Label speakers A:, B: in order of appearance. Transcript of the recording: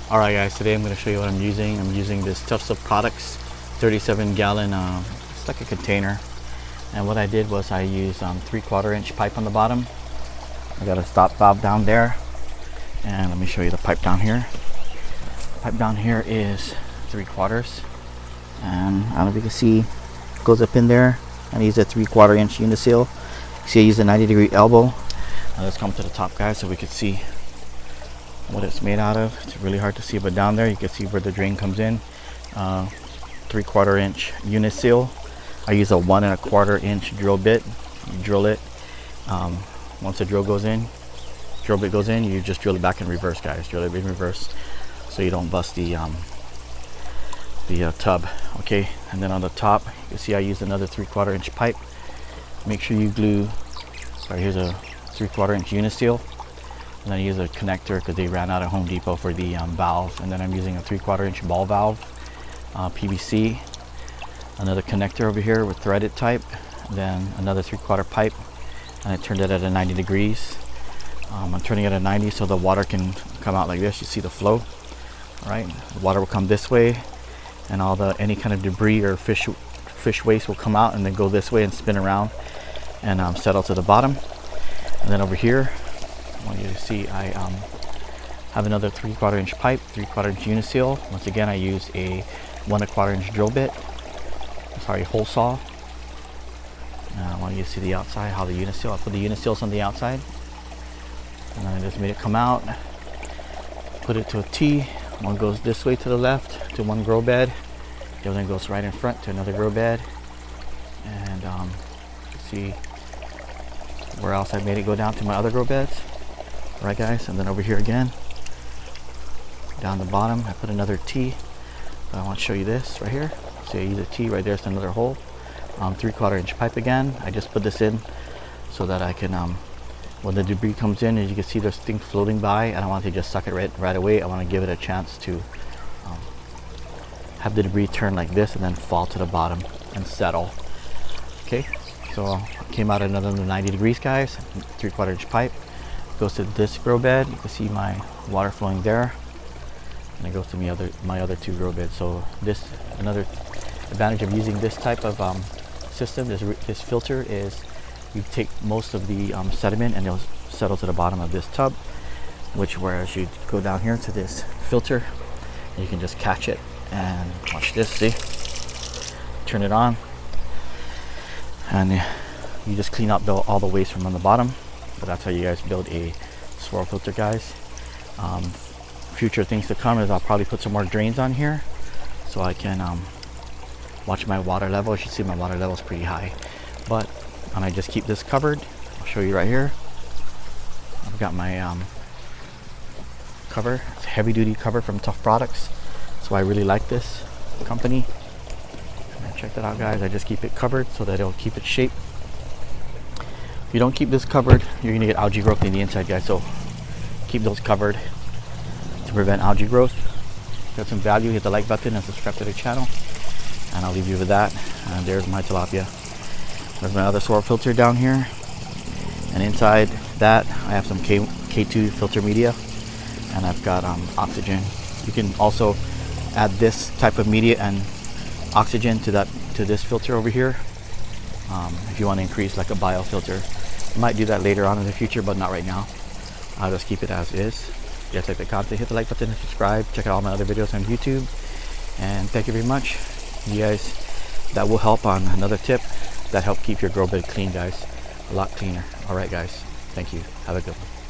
A: Alright guys, today I'm going to show you what I'm using. I'm using this Tuff Products 37 gallon, it's like a container. And what I did was I used 3/4 inch pipe on the bottom. I got a stop valve down there. And let me show you the pipe down here. The pipe down here is 3/4. And I don't know if you can see, it goes up in there. And I use a 3/4 inch uniseal. See, I use a 90-degree elbow. Now let's come to the top, guys, so we can see what it's made out of. It's really hard to see, but down there you can see where the drain comes in. 3/4 inch uniseal. I use a 1 1/4 inch drill bit. You drill it. Once the drill bit goes in, you just drill it back in reverse, guys. Drill it in reverse so you don't bust the tub. Okay, and then on the top you can see I used another 3/4 inch pipe. Make sure you glue. Right, here's a 3/4 inch uniseal. And then I use a connector because they ran out at Home Depot for the valve. And then I'm using a 3/4 inch ball valve, PVC. Another connector over here with threaded type. Then another 3/4 pipe. And I turned it at a 90 degrees. I'm turning it at 90 so the water can come out like this. You see the flow. All right, the water will come this way, and any kind of debris or fish waste will come out and then go this way and spin around and settle to the bottom. And then over here, I want you to see I have another 3/4 inch pipe, 3/4 inch uniseal. Once again, I use a 1 1/4 inch drill bit. Sorry, hole saw. I want you to see the outside, how the uniseal. I put the uniseals on the outside, and then I just made it come out. Put it to a T. One goes this way to the left to one grow bed. The other one goes right in front to another grow bed. And you see where else I made it go down to my other grow beds. Right, guys, and then over here again, down the bottom, I put another T. I want to show you this right here. So I use a T right there, it's another hole. 3/4 inch pipe again. I just put this in so that I can, when the debris comes in, as you can see, there's things floating by. I don't want to just suck it right away. I want to give it a chance to have the debris turn like this and then fall to the bottom and settle. Okay, so it came out at another 90 degrees, guys. 3/4 inch pipe. Goes to this grow bed. You can see my water flowing there, and it goes to my other two grow beds. So another advantage of using this type of system, this filter, is you take most of the sediment and it'll settle to the bottom of this tub. Whereas you go down here to this filter, and you can just catch it and watch this. See, turn it on, and you just clean up all the waste from on the bottom. But that's how you guys build a swirl filter, guys. Future things to come is I'll probably put some more drains on here so I can watch my water level. You should see my water level is pretty high. But I just keep this covered. I'll show you right here. I've got my cover. It's a heavy duty cover from Tuff Products. So I really like this company. Check that out, guys. I just keep it covered so that it'll keep its shape. If you don't keep this covered, you're going to get algae growth in the inside, guys. So keep those covered to prevent algae growth. If you have some value, hit the like button and subscribe to the channel. And I'll leave you with that. And there's my tilapia. There's my other swirl filter down here. And inside that, I have some K2 filter media. And I've got oxygen. You can also add this type of media and oxygen to this filter over here. If you want to increase like a biofilter. I might do that later on in the future, but not right now. I'll just keep it as is. If you guys like the content, hit the like button and subscribe. Check out all my other videos on YouTube. And thank you very much. You guys, that will help on another tip that help keep your grow bed clean, guys. A lot cleaner. All right, guys. Thank you. Have a good one.